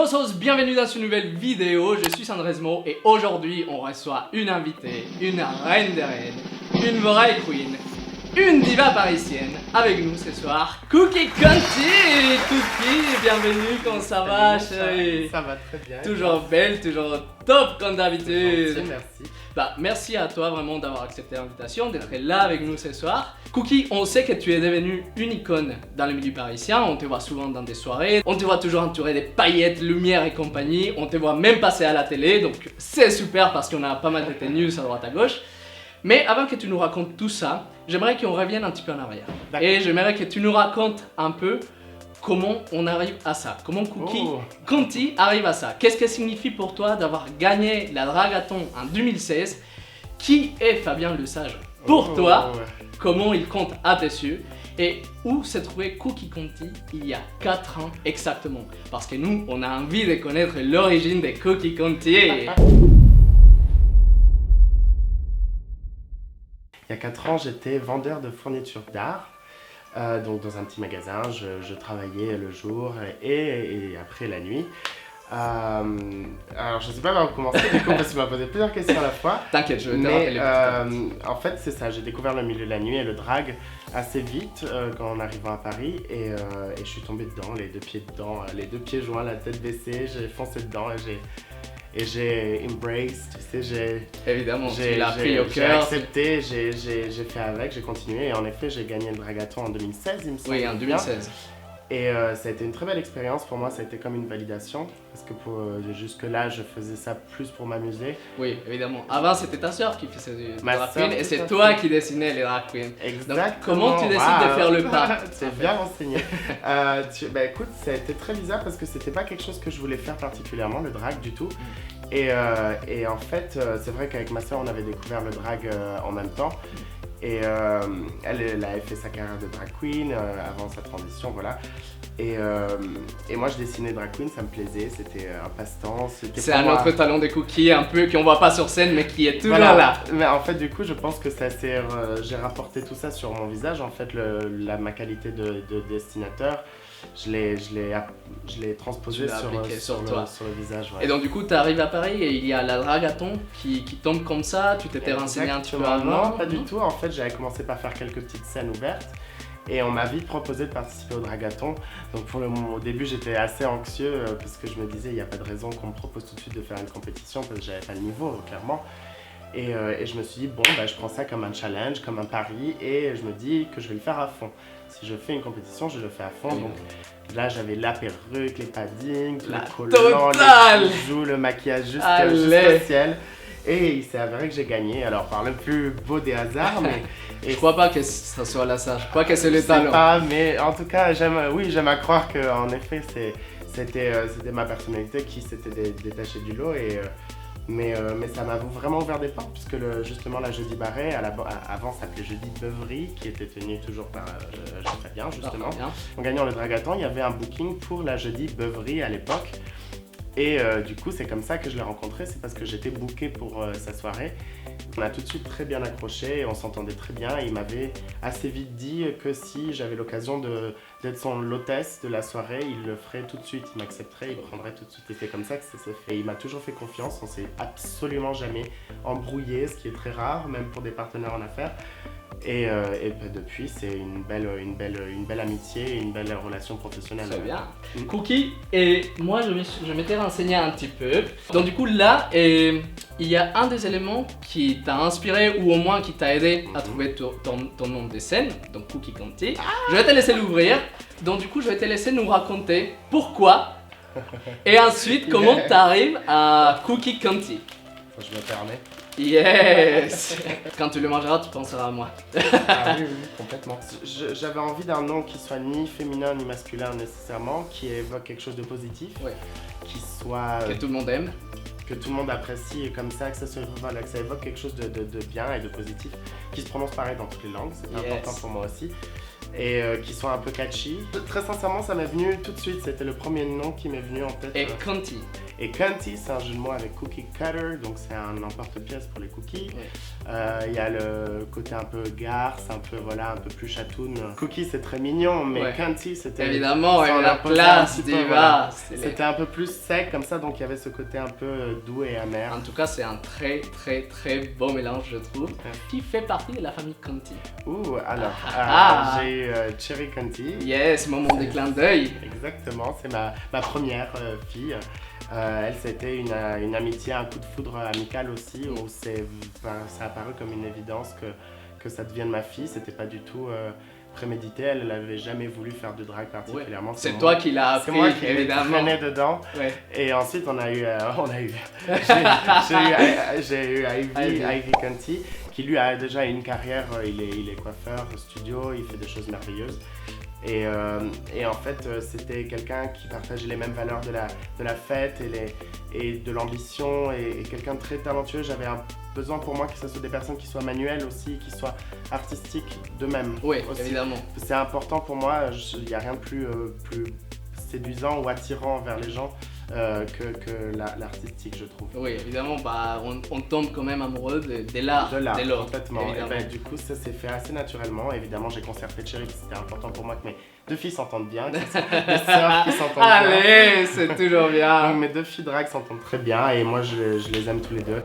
Mossos, bienvenue dans une nouvelle vidéo, je suis Sandresmo et aujourd'hui on reçoit une invitée, une reine des reines, une vraie queen, une diva parisienne. Avec nous ce soir, Cookie Conti. Cookie, bienvenue, comment ça va chérie? Ça va très bien. Toujours belle, toujours top comme d'habitude. Merci. Merci à toi vraiment d'avoir accepté l'invitation, d'être là avec nous ce soir. Cookie, on sait que tu es devenue une icône dans le milieu parisien, on te voit souvent dans des soirées, on te voit toujours entouré des paillettes, lumière et compagnie, on te voit même passer à la télé, donc c'est super parce qu'on a pas mal de tes news à droite à gauche. Mais avant que tu nous racontes tout ça, j'aimerais qu'on revienne un petit peu en arrière. Et j'aimerais que tu nous racontes un peu comment on arrive à ça, comment Cookie Conti arrive à ça. Qu'est-ce que signifie pour toi d'avoir gagné la Dragathon en 2016? Qui est Fabien Le Sage pour toi? Comment il compte à tes yeux? Et où s'est trouvé Cookie Conti il y a 4 ans exactement? Parce que nous, on a envie de connaître l'origine de Cookie Conti. Il y a 4 ans, j'étais vendeur de fournitures d'art. Donc dans un petit magasin, je travaillais le jour et après la nuit. Alors je sais pas par où commencer du coup parce que tu m'as posé plusieurs questions à la fois. T'inquiète, je vais te rappeler les petites en fait c'est ça, j'ai découvert le milieu de la nuit et le drag assez vite en arrivant à Paris et je suis tombé dedans, les deux pieds dedans, les deux pieds joints, la tête baissée, j'ai foncé dedans et j'ai embraced, tu sais, évidemment, tu l'as pris au cœur. J'ai accepté, j'ai fait avec, j'ai continué et en effet j'ai gagné le Dragathon en 2016 il me semble. Oui, en 2016. Et ça a été une très belle expérience pour moi, ça a été comme une validation parce que jusque là je faisais ça plus pour m'amuser. Oui, évidemment. Avant c'était ta soeur qui faisait du Ma drag sœur, queen et c'est tout à toi fait. qui dessinais les drag queens. Exactement. Donc comment tu décides de faire le pas? C'est bien renseigné. Bah écoute, ça a été très bizarre parce que c'était pas quelque chose que je voulais faire particulièrement, le drag du tout. Et en fait, c'est vrai qu'avec ma sœur on avait découvert le drag en même temps. Et elle avait fait sa carrière de drag queen avant sa transition, voilà. Et moi je dessinais drag queen, ça me plaisait, c'était un passe-temps. C'est un autre talent de Cookie un peu qu'on voit pas sur scène mais qui est toujours là. Mais en fait du coup je pense que j'ai rapporté tout ça sur mon visage, en fait ma qualité de dessinateur. Je l'ai transposé sur le visage. Ouais. Et donc du coup tu arrives à Paris et il y a la Dragathon qui tombe comme ça, tu t'étais renseigné un petit peu avant? Non, pas du tout, en fait j'avais commencé par faire quelques petites scènes ouvertes. Et on m'a vite proposé de participer au Dragathon. Donc au début j'étais assez anxieux parce que je me disais il n'y a pas de raison qu'on me propose tout de suite de faire une compétition parce que j'avais pas le niveau clairement. Et je me suis dit bon bah je prends ça comme un challenge, comme un pari et je me dis que je vais le faire à fond. Si je fais une compétition, je le fais à fond. Donc là j'avais la perruque, les paddings, le collant, les bijoux, le maquillage jusqu'au ciel. Et il s'est avéré que j'ai gagné, alors par le plus beau des hasards, mais... Je crois pas que ça soit là ça, je crois que c'est le talent. Pas, mais en tout cas, j'aime à croire qu'en effet, c'était ma personnalité qui s'était détachée du lot, mais ça m'a vraiment ouvert des portes, puisque justement la Jeudi Barret, avant ça s'appelait Jeudi Beuverie, qui était tenue toujours par Fabien, justement. En gagnant le Dragathon, il y avait un booking pour la Jeudi Beuverie à l'époque. Et du coup, c'est comme ça que je l'ai rencontré, c'est parce que j'étais booké pour sa soirée. On a tout de suite très bien accroché et on s'entendait très bien. Et il m'avait assez vite dit que si j'avais l'occasion d'être son hôtesse de la soirée, il le ferait tout de suite, il m'accepterait, il prendrait tout de suite. Et c'est comme ça que ça s'est fait. Il m'a toujours fait confiance, on s'est absolument jamais embrouillé, ce qui est très rare, même pour des partenaires en affaires. Et depuis, c'est une belle amitié et une belle relation professionnelle. Très bien. Cookie, et moi je m'étais renseigné un petit peu. Donc du coup là, il y a un des éléments qui t'a inspiré ou au moins qui t'a aidé à trouver ton nom de scène, donc Cookie Conti. Je vais te laisser l'ouvrir. Donc du coup je vais te laisser nous raconter pourquoi et ensuite comment tu arrives à Cookie Conti. Je me permets. Yes. Quand tu le mangeras, tu penseras à moi. Ah oui, complètement. J'avais envie d'un nom qui soit ni féminin ni masculin nécessairement, qui évoque quelque chose de positif, qui soit... que tout le monde aime. Que tout le monde apprécie comme ça, que ça évoque quelque chose de bien et de positif, qui se prononce pareil dans toutes les langues, c'est important pour moi aussi. Et qui soit un peu catchy. Très sincèrement, ça m'est venu tout de suite, c'était le premier nom qui m'est venu en tête. Et Conti. Et Cunty, c'est un jeu de mots avec cookie cutter, donc c'est un emporte-pièce pour les cookies. Il y a le côté un peu garce, un peu plus chatoun. Cookie, c'est très mignon, mais Cunty, c'était... Évidemment, avec la place diva. C'était un peu plus sec comme ça, donc il y avait ce côté un peu doux et amer. En tout cas, c'est un très beau mélange, je trouve. Qui fait partie de la famille Conti? Alors, j'ai eu Cherry Conti. Yes, moment de clin d'œil. Exactement, c'est ma première fille. Elle, c'était une amitié, un coup de foudre amical aussi, où ça a apparu comme une évidence que ça devienne ma fille. C'était pas du tout prémédité, elle n'avait jamais voulu faire de drague particulièrement. C'est toi qui l'as appris, c'est moi qui évidemment. traîné dedans. Et ensuite, j'ai eu Ivy Conti, qui lui a déjà une carrière, il est coiffeur, studio, il fait des choses merveilleuses. Et en fait, c'était quelqu'un qui partageait les mêmes valeurs de la fête et de l'ambition, et quelqu'un de très talentueux. J'avais un besoin pour moi que ce soit des personnes qui soient manuelles aussi, qui soient artistiques d'eux-mêmes. Oui, aussi. Évidemment. C'est important pour moi, il n'y a rien de plus séduisant ou attirant vers les gens que l'artistique, je trouve. Oui, évidemment, on tombe quand même amoureux de l'art. De l'art, de l'autre, complètement. Et du coup, ça s'est fait assez naturellement. Évidemment, j'ai conservé Cherry, c'était important pour moi que mes deux filles s'entendent bien, mes sœurs qui s'entendent bien. Allez, c'est toujours bien. Donc mes deux filles drag s'entendent très bien et moi, je les aime tous les deux.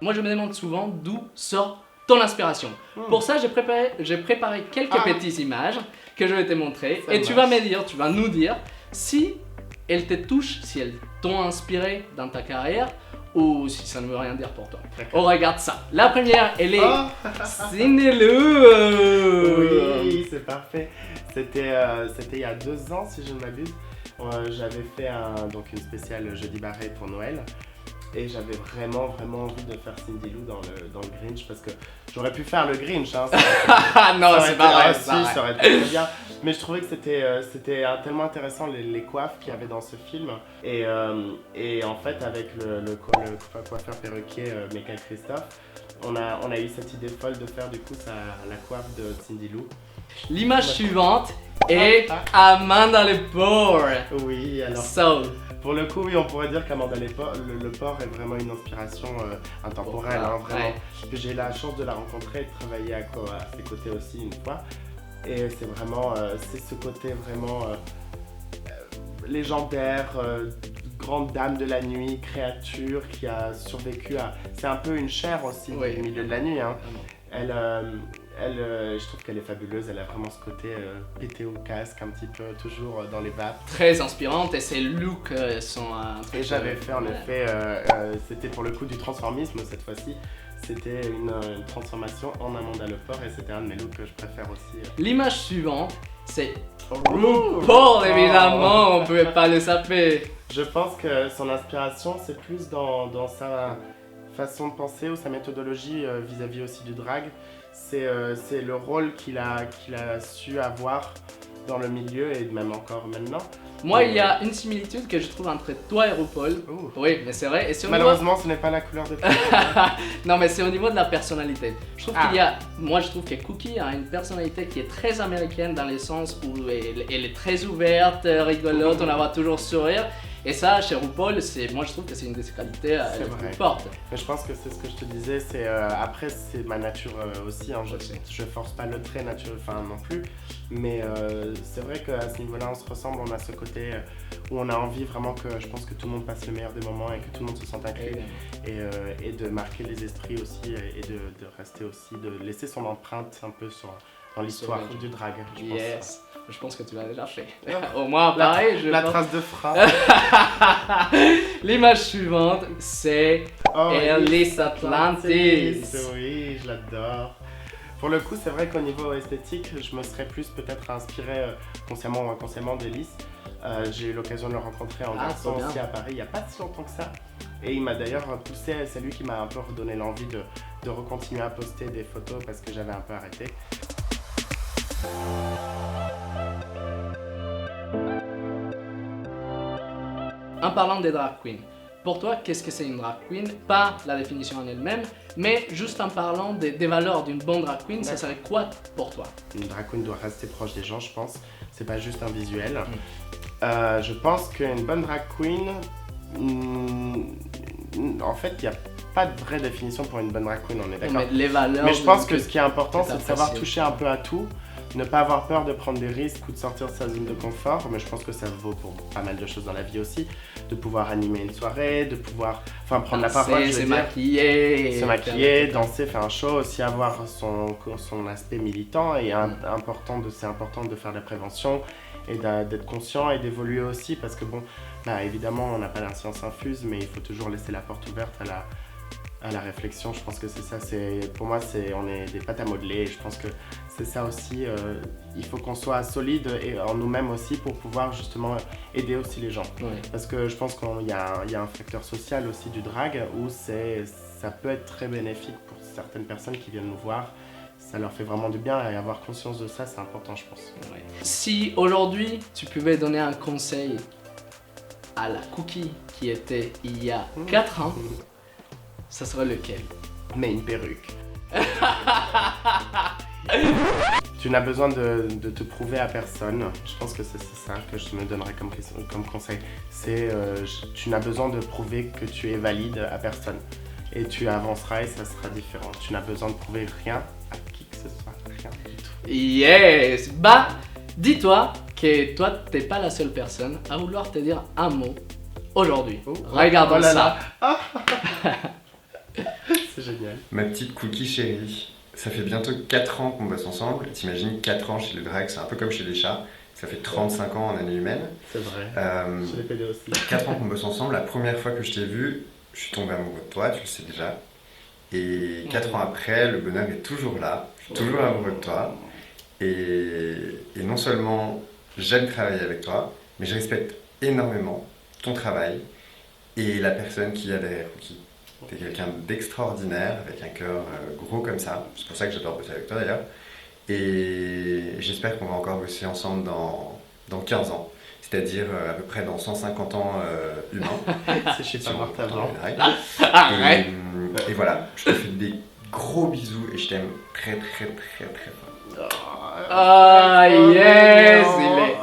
Moi, je me demande souvent d'où sort ton inspiration. Pour ça, j'ai préparé quelques petites images que je vais te montrer. Et tu vas nous dire si elles te touchent, si elles t'ont inspiré dans ta carrière ou si ça ne veut rien dire pour toi. On regarde ça. La première, elle est Cindy Lou. Oui, c'est parfait. C'était il y a 2 ans, si je ne m'abuse. J'avais fait une spéciale Jeudi Barré pour Noël. Et j'avais vraiment envie de faire Cindy Lou dans le Grinch, parce que j'aurais pu faire le Grinch, hein. Non, c'est pas vrai. Ça aurait été très bien. Mais je trouvais que c'était tellement intéressant les coiffes qu'il y avait dans ce film. Et en fait, avec le coiffeur perruquier Michael Christophe, on a eu cette idée folle de faire du coup la coiffe de Cindy Lou. L'image suivante est Amanda Lepore. Oui, alors. Pour le coup, oui, on pourrait dire qu'Amanda Lepore est vraiment une inspiration intemporelle, vraiment. J'ai eu la chance de la rencontrer et de travailler à ses côtés aussi une fois. Et c'est vraiment, c'est ce côté vraiment légendaire, grande dame de la nuit, créature qui a survécu à... C'est un peu une chair aussi du milieu de la nuit, hein. Je trouve qu'elle est fabuleuse, elle a vraiment ce côté pété au casque, un petit peu, toujours dans les vapes. Très inspirante, et ses looks sont un truc... Et j'avais fait en effet, c'était pour le coup du transformisme cette fois-ci. C'était une transformation en Amanda Lepore et c'était un de mes looks que je préfère aussi. L'image suivante, c'est RuPaul, évidemment, on ne pouvait pas le saper. Je pense que son inspiration, c'est plus dans sa façon de penser ou sa méthodologie vis-à-vis aussi du drag. C'est le rôle qu'il a su avoir dans le milieu et même encore maintenant. Moi, il y a une similitude que je trouve entre toi et RuPaul. Oui, mais c'est vrai. Et malheureusement, ce n'est pas la couleur de peau. Non, mais c'est au niveau de la personnalité. Je trouve moi, je trouve que Cookie a une personnalité qui est très américaine dans le sens où elle est très ouverte, rigolote, on la voit toujours sourire. Et ça, chez RuPaul, moi je trouve que c'est une de ses qualités les plus fortes. Mais je pense que c'est ce que je te disais, après c'est ma nature aussi, hein, je force pas le trait naturel, non plus. Mais c'est vrai qu'à ce niveau-là, on se ressemble, on a ce côté où on a envie vraiment que je pense que tout le monde passe le meilleur des moments et que tout le monde se sente inclus. Et de marquer les esprits aussi et de rester aussi, de laisser son empreinte un peu dans l'histoire du drag, je pense. Yes. Je pense que tu l'as déjà fait. Au moins, pareil. La trace de frappe. L'image suivante, c'est Ellis Atlantis. Oui, je l'adore. Pour le coup, c'est vrai qu'au niveau esthétique, je me serais plus peut-être inspiré consciemment ou inconsciemment d'Ellis. J'ai eu l'occasion de le rencontrer en garçon aussi à Paris il n'y a pas si longtemps que ça. Et il m'a d'ailleurs poussé, c'est lui qui m'a un peu redonné l'envie de recontinuer à poster des photos parce que j'avais un peu arrêté. En parlant des drag queens, pour toi, qu'est-ce que c'est une drag queen? Pas la définition en elle-même, mais juste en parlant des valeurs d'une bonne drag queen, ça serait quoi pour toi? Une drag queen doit rester proche des gens, je pense. C'est pas juste un visuel. Je pense qu'une bonne drag queen, en fait, il n'y a pas de vraie définition pour une bonne drag queen, on est d'accord. Mais les valeurs. Mais je pense que ce qui est important, c'est c'est de savoir apprécié. toucher un peu à tout, ne pas avoir peur de prendre des risques ou de sortir de sa zone de confort. Mais je pense que ça vaut pour pas mal de choses dans la vie aussi, de pouvoir animer une soirée, de pouvoir, prendre la parole, je se veux dire. maquiller. Se maquiller, danser, faire un show, aussi avoir son aspect militant et c'est important de faire de la prévention et d'être conscient et d'évoluer aussi parce que bon, évidemment on n'a pas la science infuse mais il faut toujours laisser la porte ouverte à la réflexion. Je pense que c'est ça, pour moi on est des pâtes à modeler et je pense que c'est ça aussi, il faut qu'on soit solide et en nous-mêmes aussi pour pouvoir justement aider aussi les gens. Ouais. Parce que je pense qu'il y a un facteur social aussi du drag où ça peut être très bénéfique pour certaines personnes qui viennent nous voir. Ça leur fait vraiment du bien et avoir conscience de ça, c'est important, je pense. Ouais. Si aujourd'hui tu pouvais donner un conseil à la Cookie qui était il y a 4 ans, ça serait lequel? Mais une perruque. Tu n'as besoin de te prouver à personne. Je pense que c'est ça que je me donnerais comme conseil. Tu n'as besoin de prouver que tu es valide à personne. Et tu avanceras et ça sera différent. Tu n'as besoin de prouver rien à qui que ce soit. Rien du tout. Yes! Dis-toi que toi, t'es pas la seule personne à vouloir te dire un mot aujourd'hui. Regardons là ça. là. C'est génial. Ma petite Cookie chérie, ça fait bientôt 4 ans qu'on bosse ensemble. T'imagines 4 ans chez le drag, c'est un peu comme chez les chats. Ça fait 35 ans en année humaine. C'est vrai. Je l'ai pédé aussi. 4 ans qu'on bosse ensemble, la première fois que je t'ai vu, je suis tombé amoureux de toi, tu le sais déjà. Et 4 ans après, le bonheur est toujours là. Je suis toujours amoureux de toi. Et non seulement j'aime travailler avec toi, mais je respecte énormément ton travail et la personne qu'il y a derrière Cookie. T'es quelqu'un d'extraordinaire, avec un cœur gros comme ça. C'est pour ça que j'adore bosser avec toi d'ailleurs. Et j'espère qu'on va encore bosser ensemble dans 15 ans. C'est-à-dire à peu près dans 150 ans humains. Je suis pas morte avant. Arrête! Et voilà, je te fais des gros bisous et je t'aime très très très très fort. Ah yes! Il est...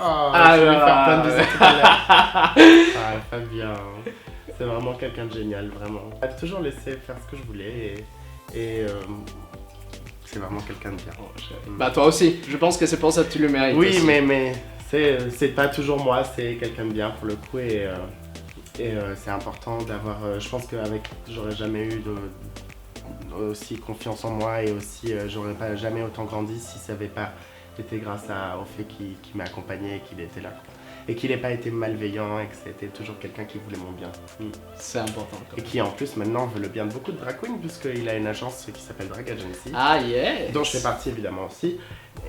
Je vais faire plein de bisous tout à l'heure. Fabien, c'est vraiment quelqu'un de génial, vraiment. Il a toujours laissé faire ce que je voulais et c'est vraiment quelqu'un de bien. Toi aussi, je pense que c'est pour ça que tu le mérites. Oui, aussi. mais c'est pas toujours moi, c'est quelqu'un de bien pour le coup et c'est important d'avoir. Je pense qu'avec j'aurais jamais eu aussi confiance en moi et aussi j'aurais pas jamais autant grandi si ça n'avait pas été grâce au fait qu'il m'a accompagné et qu'il était là. Et qu'il n'ait pas été malveillant et que c'était toujours quelqu'un qui voulait mon bien. C'est important. Et qui en plus maintenant veut le bien de beaucoup de drag queens puisqu'il a une agence qui s'appelle Drag Agency. Ah yes! Dont je fais partie évidemment aussi.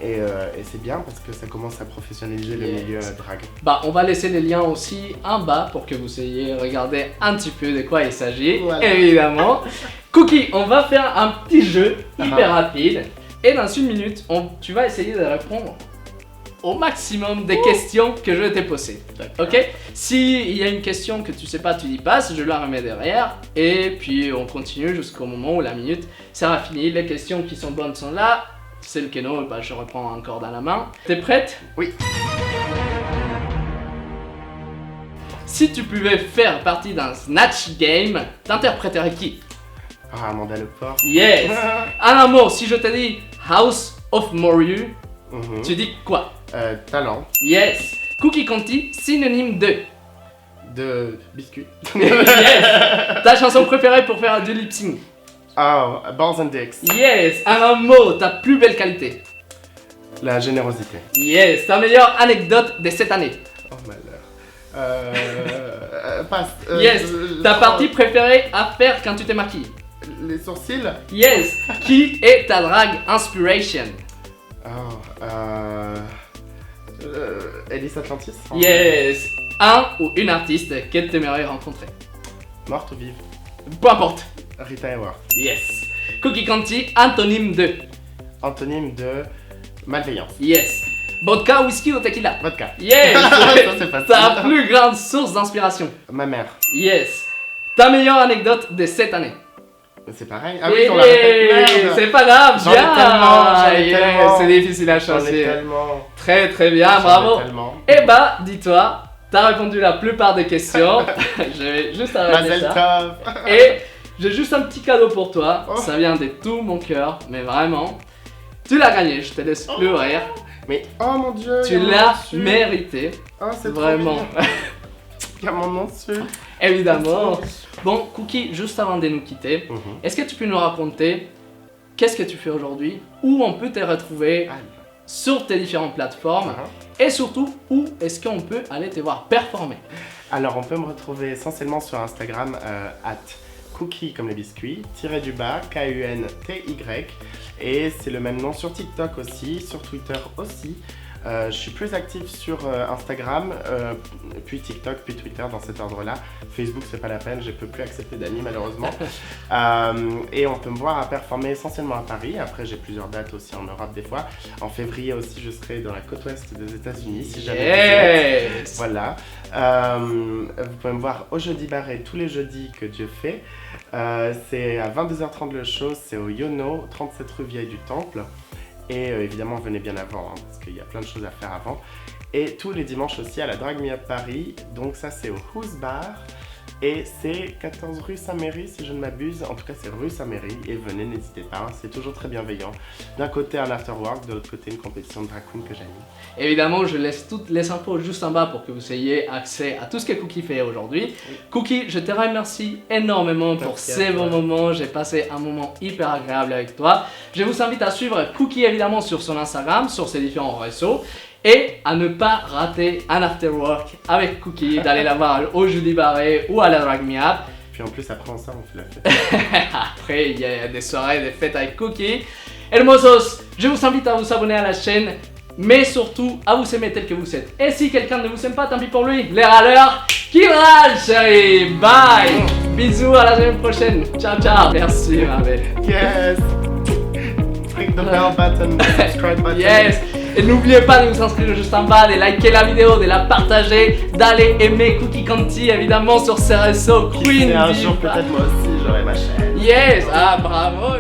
Et c'est bien parce que ça commence à professionnaliser le milieu drag. On va laisser les liens aussi en bas pour que vous ayez regardé un petit peu de quoi il s'agit, Voilà. évidemment. Cookie, on va faire un petit jeu hyper rapide. Et dans 1 minute, tu vas essayer de répondre au maximum des questions que je t'ai posées. Ok? S'il y a une question que tu sais pas, tu dis passe, je la remets derrière. Et puis on continue jusqu'au moment où la minute sera finie. Les questions qui sont bonnes sont là. Celles que non, je reprends encore dans la main. T'es prête? Oui. Si tu pouvais faire partie d'un Snatch Game, t'interpréterais qui? Amanda Leport. Yes! En un mot, si je te dis House of Moriu, tu dis quoi? Talent. Yes! Cookie Conti, synonyme de. De biscuits. Yes! Ta chanson préférée pour faire du lip sync? Oh, Balls and Dicks. Yes! En un mot, ta plus belle qualité? La générosité. Yes! Ta meilleure anecdote de cette année? Oh malheur. Passe. Yes! Ta partie préférée à faire quand tu te maquilles? Les sourcils. Yes! Qui est ta drag inspiration? Oh, Ellis Atlantis. Yes! Un ou une artiste que tu aimerais rencontrer? Morte ou vive? Peu importe. Rita Hayworth. Yes! Cookie Conti, antonyme de. Antonyme de malveillance. Yes! Vodka, whisky ou tequila? Vodka. Yes! Ça c'est facile. Ta plus grande source d'inspiration? Ma mère. Yes! Ta meilleure anecdote de cette année? C'est pareil. Ah oui, on l'a répété. Merde. C'est pas grave, J'en ai bien! tellement, j'en ai tellement. C'est difficile à J'en ai choisir. tellement. Très très bien, J'en ai bravo! tellement. Et dis-toi t'as répondu la plupart des questions. Je vais juste arrêter Mazel ça. tov. Et j'ai juste un petit cadeau pour toi. Oh. Ça vient de tout mon cœur, mais vraiment. Tu l'as gagné, je te laisse l'ouvrir. Mais oh mon dieu, Tu il y a mon nom l'as dessus. mérité. Oh, c'est trop Vraiment. mignon. Il y a mon nom dessus. Évidemment. Bon, Cookie, juste avant de nous quitter, Mhm. est-ce que tu peux nous raconter qu'est-ce que tu fais aujourd'hui, où on peut te retrouver sur tes différentes plateformes et surtout où est-ce qu'on peut aller te voir performer? Alors, on peut me retrouver essentiellement sur Instagram @cookie comme les biscuits, _du-bas, KUNTY. Et c'est le même nom sur TikTok aussi, sur Twitter aussi. Je suis plus actif sur Instagram, puis TikTok, puis Twitter dans cet ordre-là. Facebook, c'est pas la peine, je peux plus accepter d'amis malheureusement. Et on peut me voir à performer essentiellement à Paris. Après, j'ai plusieurs dates aussi en Europe des fois. En février aussi, je serai dans la côte ouest des États-Unis si jamais. Yes. Voilà. Vous pouvez me voir au Jeudi Barré tous les jeudis que Dieu fait. C'est à 22h30 le show, c'est au Yono, 37 rue Vieille du Temple. Et évidemment, venez bien avant, hein, parce qu'il y a plein de choses à faire avant. Et tous les dimanches aussi à la Drag Me Up Paris, donc ça c'est au Who's Bar. Et c'est 14 rue Saint-Méry si je ne m'abuse, en tout cas c'est rue Saint-Méry. Et venez, n'hésitez pas, hein, c'est toujours très bienveillant. D'un côté un afterwork, de l'autre côté une compétition de drag queen que j'anime. Évidemment, je laisse toutes les infos juste en bas pour que vous ayez accès à tout ce que Cookie fait aujourd'hui. Cookie, je te remercie énormément pour Merci à ces toi. bons moments. J'ai passé un moment hyper agréable avec toi. Je vous invite à suivre Cookie évidemment sur son Instagram, sur ses différents réseaux. Et à ne pas rater un afterwork avec Cookie, d'aller la voir au Jeudi Barré ou à la Drag Me Up. Puis en plus après ça on fait la fête. Après, il y a des soirées, des fêtes avec Cookie. Hermosos, je vous invite à vous abonner à la chaîne, mais surtout à vous aimer tel que vous êtes. Et si quelqu'un ne vous aime pas, tant pis pour lui. Les râleurs, qui râle, chérie. Bye. Bisous, à la semaine prochaine. Ciao, ciao. Merci, ma belle. Yes! Click the bell button, the subscribe button. Yes. Et n'oubliez pas de vous inscrire juste en bas, de liker la vidéo, de la partager, d'aller aimer Cookie Conti évidemment sur ses réseaux. Qui Queen sait, un Bee. jour peut-être moi aussi j'aurai ma chaîne. Yes. Ah, bravo.